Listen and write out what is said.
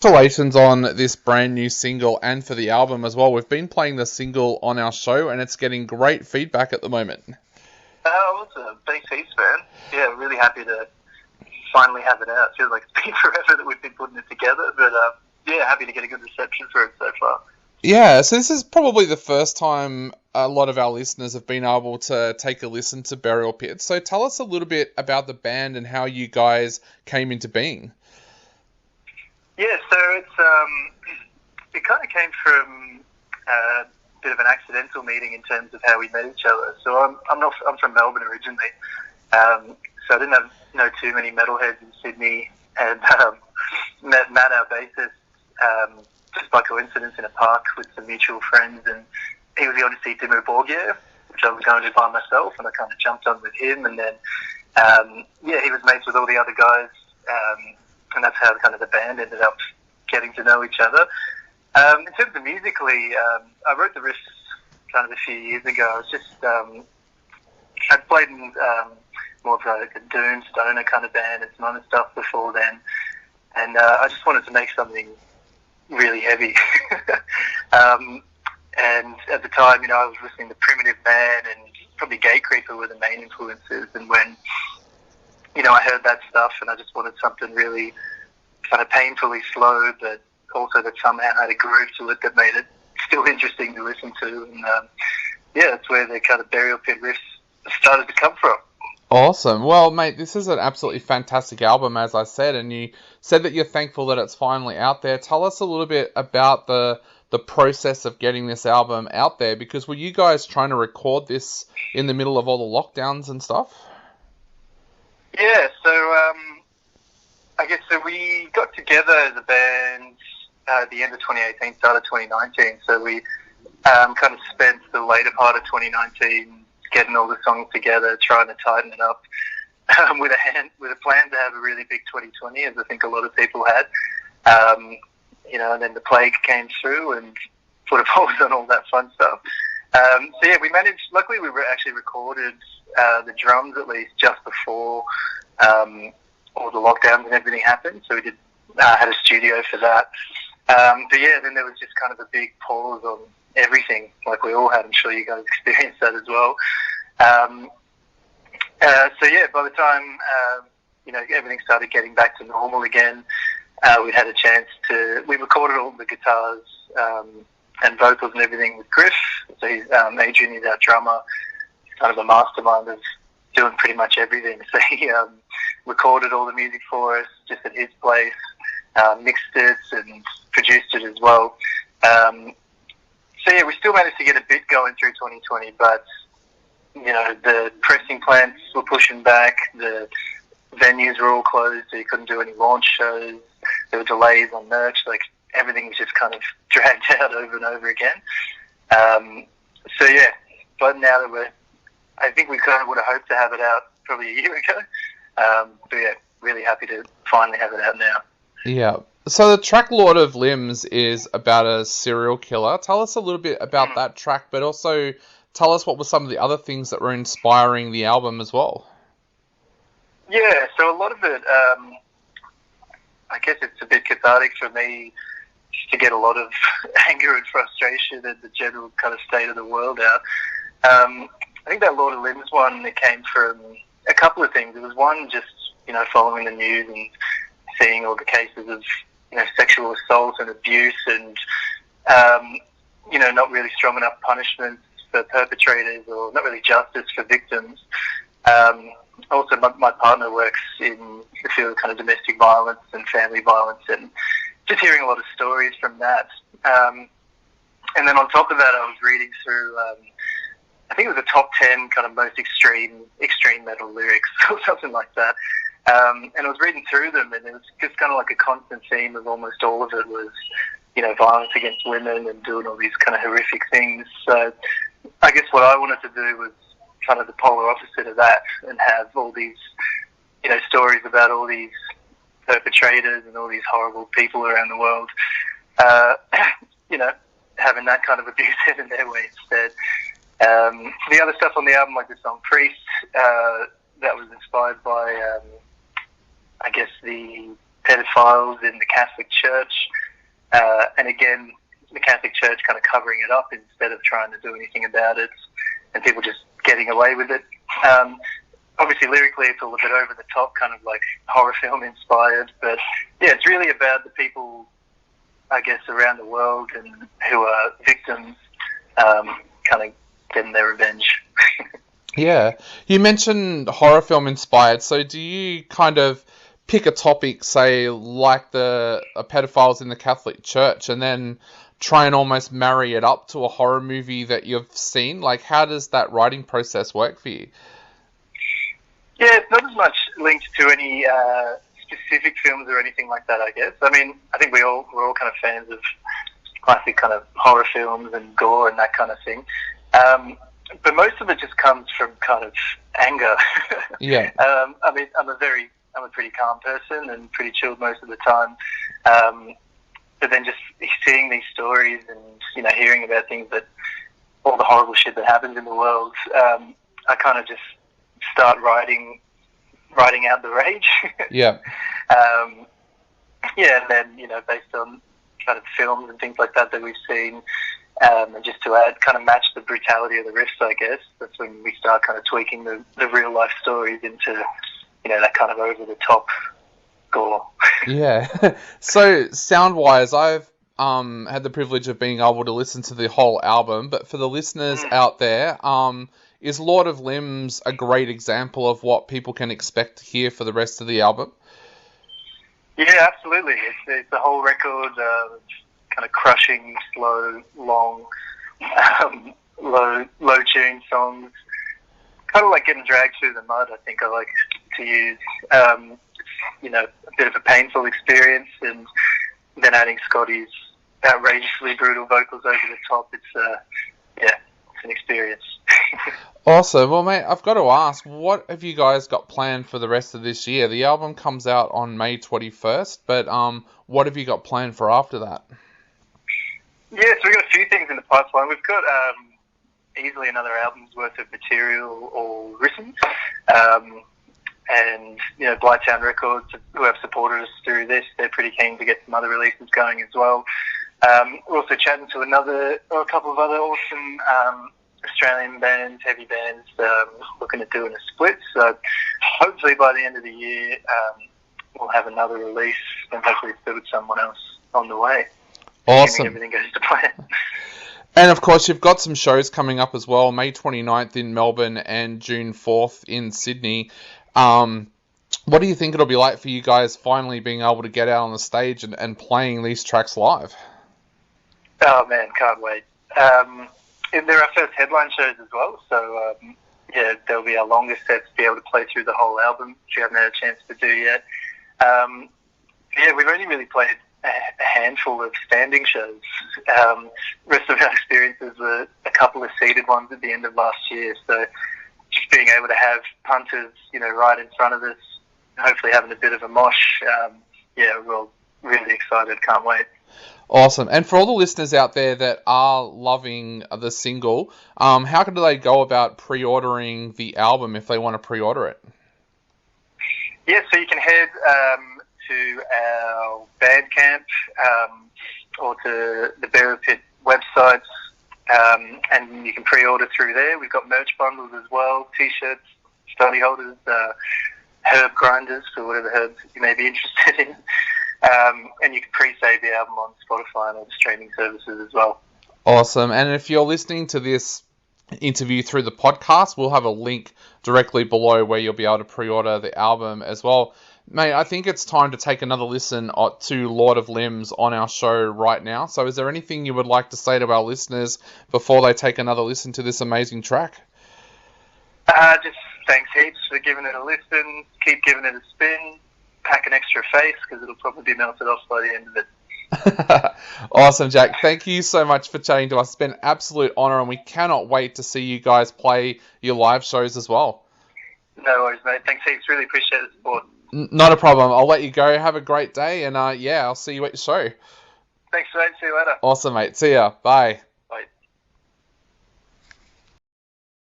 Congratulations on this brand new single and for the album as well. We've been playing the single on our show and it's getting great feedback at the moment. Awesome. Thanks heaps, man. Yeah, really happy to finally have it out. Feels like it's been forever that we've been putting it together, but yeah, happy to get a good reception for it so far. Yeah, so this is probably the first time a lot of our listeners have been able to take a listen to Burial Pit. So tell us a little bit about the band and how you guys came into being. Yeah, so it kind of came from a bit of an accidental meeting in terms of how we met each other. So I'm from Melbourne originally, so I didn't know too many metalheads in Sydney, and met Matt, our bassist, just by coincidence in a park with some mutual friends, and he was going to see Dimmu Borgir, which I was going to by myself, and I kind of jumped on with him, and then he was mates with all the other guys. And that's how kind of the band ended up getting to know each other. In terms of musically, I wrote the riffs kind of a few years ago. I was just, I'd played in more of a doom, stoner kind of band and some other stuff before then. And I just wanted to make something really heavy. And at the time, I was listening to Primitive Man and probably Gatecreeper were the main influences. And when I heard that stuff and I just wanted something really kind of painfully slow, but also that somehow had a groove to it that made it still interesting to listen to. And that's where the kind of Burial Pit riffs started to come from. Awesome. Well, mate, this is an absolutely fantastic album, as I said, and you said that you're thankful that it's finally out there. Tell us a little bit about the process of getting this album out there, because were you guys trying to record this in the middle of all the lockdowns and stuff? Yeah, so I guess we got together as a band at the end of 2018, start of 2019. So we kind of spent the later part of 2019 getting all the songs together, trying to tighten it up with a plan to have a really big 2020, as I think a lot of people had. And then the plague came through and put a pause on all that fun stuff. We managed. Luckily, we actually recorded the drums at least just before all the lockdowns and everything happened. So we had a studio for that. Then there was just kind of a big pause on everything, like we all had. I'm sure you guys experienced that as well. By the time everything started getting back to normal again, we had a chance we recorded all the guitars and vocals and everything with Griff. So Adrian is our drummer. He's kind of a mastermind of doing pretty much everything. So he recorded all the music for us just at his place, mixed it and produced it as well. We still managed to get a bit going through 2020, but the pressing plants were pushing back, the venues were all closed, so you couldn't do any launch shows. There were delays on merch, like everything was just kind of dragged out over and over again. But now that I think we kind of would have hoped to have it out probably a year ago. Really happy to finally have it out now. Yeah. So the track Lord of Limbs is about a serial killer. Tell us a little bit about that track, but also tell us what were some of the other things that were inspiring the album as well. Yeah, so a lot of it, I guess it's a bit cathartic for me just to get a lot of anger and frustration at the general kind of state of the world out. I think that Lord of Limbs one, it came from a couple of things. It was one, just, following the news and seeing all the cases of, sexual assault and abuse and, not really strong enough punishments for perpetrators or not really justice for victims. Also, my partner works in the field of kind of domestic violence and family violence, and just hearing a lot of stories from that. And then on top of that, I was reading through, I think it was the top 10 kind of most extreme metal lyrics or something like that. And I was reading through them, and it was just kind of like a constant theme of almost all of it was, violence against women and doing all these kind of horrific things. So I guess what I wanted to do was kind of the polar opposite of that and have all these, stories about all these perpetrators and all these horrible people around the world, having that kind of abuse in their way instead. The other stuff on the album, like the song Priest, that was inspired by, I guess, the pedophiles in the Catholic Church, and again, the Catholic Church kind of covering it up instead of trying to do anything about it, and people just getting away with it. Obviously, lyrically, it's a little bit over the top, kind of like horror film inspired, but yeah, it's really about the people, I guess, around the world and who are victims, kind of getting their revenge. Yeah. You mentioned horror film inspired, so do you kind of pick a topic, say, like the pedophiles in the Catholic Church, and then try and almost marry it up to a horror movie that you've seen? Like, how does that writing process work for you? Yeah, it's not as much linked to any specific films or anything like that, I guess. I mean, I think we're all kind of fans of classic kind of horror films and gore and that kind of thing. But most of it just comes from kind of anger. Yeah. I mean, I'm a pretty calm person and pretty chilled most of the time. But then just seeing these stories and, you know, hearing about things that, all the horrible shit that happens in the world, I kind of just start writing out the rage. Yeah. Yeah, and then, you know, based on kind of films and things like that we've seen, and just to kind of match the brutality of the riffs, I guess, that's when we start kind of tweaking the real life stories into, you know, that kind of over the top gore. Yeah. So sound wise, I've had the privilege of being able to listen to the whole album, but for the listeners out there, is Lord of Limbs a great example of what people can expect to hear for the rest of the album? Yeah, absolutely. It's a whole record of kind of crushing, slow, long, low tune songs. Kind of like getting dragged through the mud, I think I like to use. You know, a bit of a painful experience, and then adding Scotty's outrageously brutal vocals over the top. It's an experience. Awesome. Well, mate, I've got to ask, what have you guys got planned for the rest of this year? The album comes out on May 21st, but what have you got planned for after that? Yeah, so we've got a few things in the pipeline. We've got easily another album's worth of material all written. And, you know, Blighttown Records, who have supported us through this, they're pretty keen to get some other releases going as well. We're also chatting to a couple of other awesome Australian bands, heavy bands, looking at doing a split. So hopefully by the end of the year, we'll have another release and hopefully still with someone else on the way. Awesome. Everything goes to plan. And of course, you've got some shows coming up as well, May 29th in Melbourne and June 4th in Sydney. What do you think it'll be like for you guys finally being able to get out on the stage and playing these tracks live? Oh man, can't wait. They're our first headline shows as well, so yeah, they'll be our longest sets to be able to play through the whole album, which we haven't had a chance to do yet. Yeah, we've only really played a handful of standing shows. Rest of our experiences were a couple of seated ones at the end of last year, so just being able to have punters, you know, right in front of us, hopefully having a bit of a mosh. Yeah, we're all really excited. Can't wait. Awesome. And for all the listeners out there that are loving the single, how do they go about pre-ordering the album if they want to pre-order it? Yeah, so you can head to our Bandcamp or to the Bearer Pit websites, and you can pre-order through there. We've got merch bundles as well, T-shirts, study holders, herb grinders for whatever herbs you may be interested in. And you can pre-save the album on Spotify and all the streaming services as well. Awesome. And if you're listening to this interview through the podcast, we'll have a link directly below where you'll be able to pre-order the album as well. Mate, I think it's time to take another listen to Lord of Limbs on our show right now. So is there anything you would like to say to our listeners before they take another listen to this amazing track? Just thanks heaps for giving it a listen. Keep giving it a spin. Pack an extra face because it'll probably be melted off by the end of it. Awesome, Jack. Thank you so much for chatting to us. It's been an absolute honour, and we cannot wait to see you guys play your live shows as well. No worries, mate. Thanks heaps. Really appreciate the support. Not a problem. I'll let you go. Have a great day, and yeah, I'll see you at your show. Thanks, mate. See you later. Awesome, mate. See ya. Bye.